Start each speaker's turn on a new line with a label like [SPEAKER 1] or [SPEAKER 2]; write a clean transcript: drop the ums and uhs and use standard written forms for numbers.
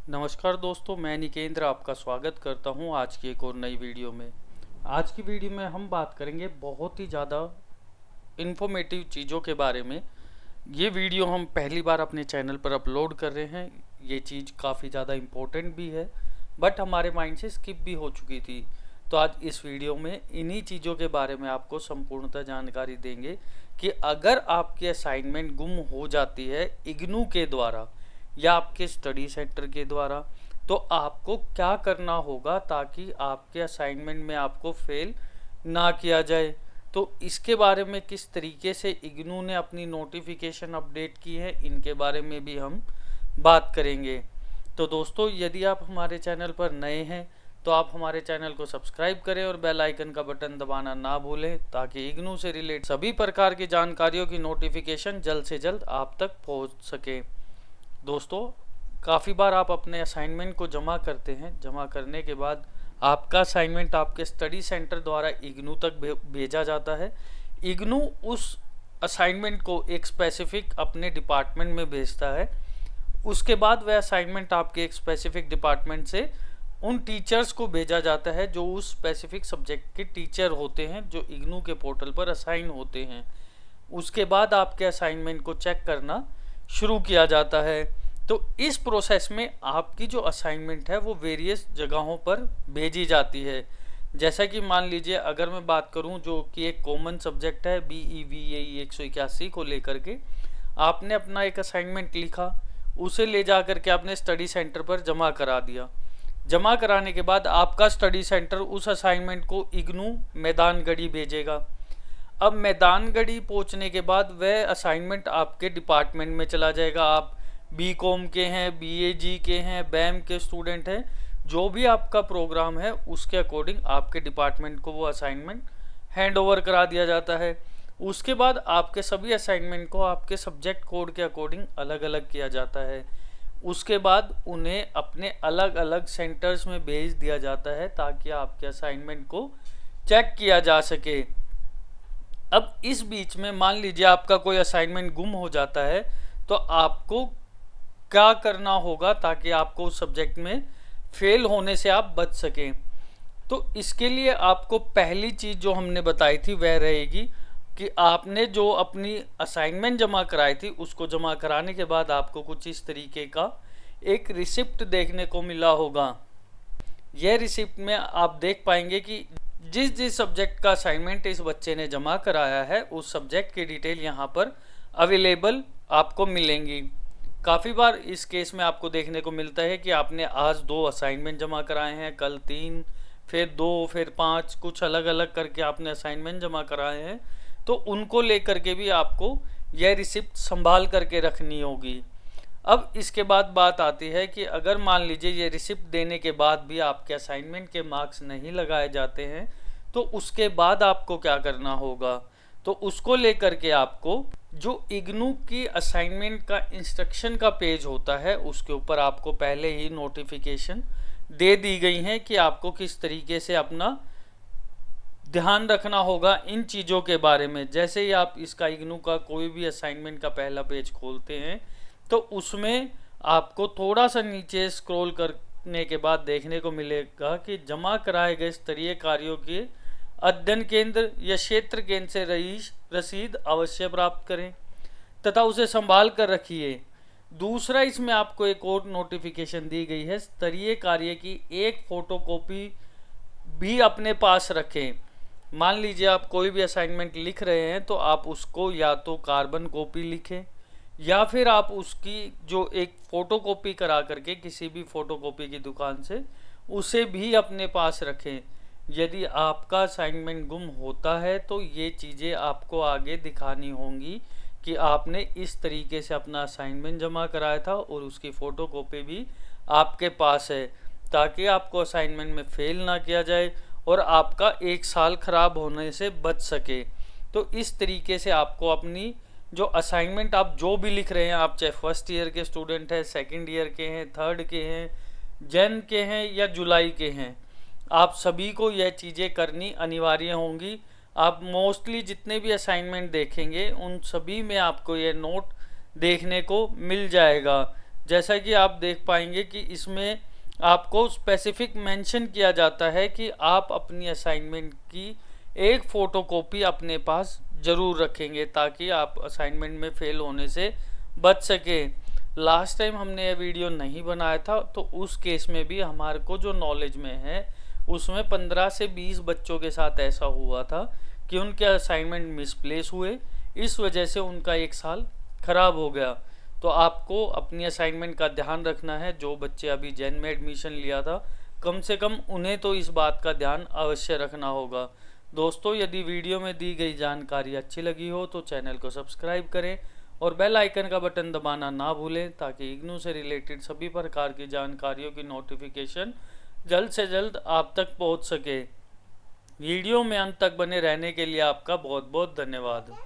[SPEAKER 1] नमस्कार दोस्तों, मैं निकेंद्र आपका स्वागत करता हूं आज की एक और नई वीडियो में। आज की वीडियो में हम बात करेंगे बहुत ही ज़्यादा इन्फॉर्मेटिव चीज़ों के बारे में। ये वीडियो हम पहली बार अपने चैनल पर अपलोड कर रहे हैं। ये चीज़ काफ़ी ज़्यादा इम्पोर्टेंट भी है, बट हमारे माइंड से स्किप भी हो चुकी थी। तो आज इस वीडियो में इन्हीं चीज़ों के बारे में आपको संपूर्णतः जानकारी देंगे कि अगर आपकी असाइनमेंट गुम हो जाती है इग्नू के द्वारा या आपके स्टडी सेंटर के द्वारा, तो आपको क्या करना होगा ताकि आपके असाइनमेंट में आपको फेल ना किया जाए। तो इसके बारे में किस तरीके से इग्नू ने अपनी नोटिफिकेशन अपडेट की है, इनके बारे में भी हम बात करेंगे। तो दोस्तों, यदि आप हमारे चैनल पर नए हैं तो आप हमारे चैनल को सब्सक्राइब करें और बेल आइकन का बटन दबाना ना भूलें ताकि इग्नू से रिलेटेड सभी प्रकार की जानकारियों की नोटिफिकेशन जल्द से जल्द आप तक पहुंच सके। दोस्तों, काफ़ी बार आप अपने असाइनमेंट को जमा करते हैं। जमा करने के बाद आपका असाइनमेंट आपके स्टडी सेंटर द्वारा इग्नू तक भेजा जाता है। इग्नू उस असाइनमेंट को एक स्पेसिफिक अपने डिपार्टमेंट में भेजता है। उसके बाद वह असाइनमेंट आपके एक स्पेसिफिक डिपार्टमेंट से उन टीचर्स को भेजा जाता है जो उस स्पेसिफिक सब्जेक्ट के टीचर होते हैं, जो इग्नू के पोर्टल पर असाइन होते हैं। उसके बाद आपके असाइनमेंट को चेक करना शुरू किया जाता है। तो इस प्रोसेस में आपकी जो असाइनमेंट है वो वेरियस जगहों पर भेजी जाती है। जैसा कि मान लीजिए, अगर मैं बात करूं जो कि एक कॉमन सब्जेक्ट है BEVAE 181 को लेकर के, आपने अपना एक असाइनमेंट लिखा, उसे ले जा करके आपने स्टडी सेंटर पर जमा करा दिया। जमा कराने के बाद आपका स्टडी सेंटर उस असाइनमेंट को इग्नू मैदानगढ़ी भेजेगा। अब मैदानगढ़ी पहुंचने के बाद वह असाइनमेंट आपके डिपार्टमेंट में चला जाएगा। आप BCom के हैं, BAG के हैं, BAM के स्टूडेंट हैं, जो भी आपका प्रोग्राम है उसके अकॉर्डिंग आपके डिपार्टमेंट को वो असाइनमेंट हैंड ओवर करा दिया जाता है। उसके बाद आपके सभी असाइनमेंट को आपके सब्जेक्ट कोड के अकॉर्डिंग अलग अलग किया जाता है। उसके बाद उन्हें अपने अलग अलग सेंटर्स में भेज दिया जाता है ताकि आपके असाइनमेंट को चेक किया जा सके। अब इस बीच में मान लीजिए आपका कोई असाइनमेंट गुम हो जाता है, तो आपको क्या करना होगा ताकि आपको उस सब्जेक्ट में फेल होने से आप बच सकें। तो इसके लिए आपको पहली चीज़ जो हमने बताई थी वह रहेगी कि आपने जो अपनी असाइनमेंट जमा कराई थी उसको जमा कराने के बाद आपको कुछ इस तरीके का एक रिसिप्ट देखने को मिला होगा। यह रिसिप्ट में आप देख पाएंगे कि जिस जिस सब्जेक्ट का असाइनमेंट इस बच्चे ने जमा कराया है उस सब्जेक्ट की डिटेल यहाँ पर अवेलेबल आपको मिलेंगी। काफ़ी बार इस केस में आपको देखने को मिलता है कि आपने आज 2 असाइनमेंट जमा कराए हैं, कल 3, फिर 2, फिर 5, कुछ अलग अलग करके आपने असाइनमेंट जमा कराए हैं। तो उनको लेकर के भी आपको यह रिसिप्ट संभाल करके रखनी होगी। अब इसके बाद बात आती है कि अगर मान लीजिए ये रिसिप्ट देने के बाद भी आपके असाइनमेंट के मार्क्स नहीं लगाए जाते हैं, तो उसके बाद आपको क्या करना होगा। तो उसको लेकर के आपको जो इग्नू की असाइनमेंट का इंस्ट्रक्शन का पेज होता है उसके ऊपर आपको पहले ही नोटिफिकेशन दे दी गई है कि आपको किस तरीके से अपना ध्यान रखना होगा इन चीज़ों के बारे में। जैसे ही आप इसका इग्नू का कोई भी असाइनमेंट का पहला पेज खोलते हैं तो उसमें आपको थोड़ा सा नीचे स्क्रॉल करने के बाद देखने को मिलेगा कि जमा कराए गए स्तरीय कार्यों के अध्ययन केंद्र या क्षेत्र केंद्र से रसीद अवश्य प्राप्त करें तथा उसे संभाल कर रखिए। दूसरा, इसमें आपको एक और नोटिफिकेशन दी गई है, स्तरीय कार्य की एक फोटोकॉपी भी अपने पास रखें। मान लीजिए आप कोई भी असाइनमेंट लिख रहे हैं तो आप उसको या तो कार्बन कॉपी लिखें या फिर आप उसकी जो एक फ़ोटोकॉपी करा करके किसी भी फ़ोटोकॉपी की दुकान से उसे भी अपने पास रखें। यदि आपका असाइनमेंट गुम होता है तो ये चीज़ें आपको आगे दिखानी होंगी कि आपने इस तरीके से अपना असाइनमेंट जमा कराया था और उसकी फ़ोटोकॉपी भी आपके पास है, ताकि आपको असाइनमेंट में फेल ना किया जाए और आपका 1 साल ख़राब होने से बच सके। तो इस तरीके से आपको अपनी जो असाइनमेंट आप जो भी लिख रहे हैं, आप चाहे फर्स्ट ईयर के स्टूडेंट हैं, सेकंड ईयर के हैं, थर्ड के हैं, जैन के हैं या जुलाई के हैं, आप सभी को यह चीज़ें करनी अनिवार्य होंगी। आप मोस्टली जितने भी असाइनमेंट देखेंगे उन सभी में आपको यह नोट देखने को मिल जाएगा। जैसा कि आप देख पाएंगे कि इसमें आपको स्पेसिफिक मेंशन किया जाता है कि आप अपनी असाइनमेंट की एक फ़ोटोकॉपी अपने पास ज़रूर रखेंगे ताकि आप असाइनमेंट में फ़ेल होने से बच सके। लास्ट टाइम हमने यह वीडियो नहीं बनाया था, तो उस केस में भी हमारे को जो नॉलेज में है उसमें 15 से 20 बच्चों के साथ ऐसा हुआ था कि उनके असाइनमेंट मिसप्लेस हुए, इस वजह से उनका एक साल खराब हो गया। तो आपको अपनी असाइनमेंट का ध्यान रखना है। जो बच्चे अभी जैन में एडमिशन लिया था, कम से कम उन्हें तो इस बात का ध्यान अवश्य रखना होगा। दोस्तों, यदि वीडियो में दी गई जानकारी अच्छी लगी हो तो चैनल को सब्सक्राइब करें और बेल आइकन का बटन दबाना ना भूलें ताकि इग्नू से रिलेटेड सभी प्रकार की जानकारियों की नोटिफिकेशन जल्द से जल्द आप तक पहुंच सके। वीडियो में अंत तक बने रहने के लिए आपका बहुत बहुत धन्यवाद।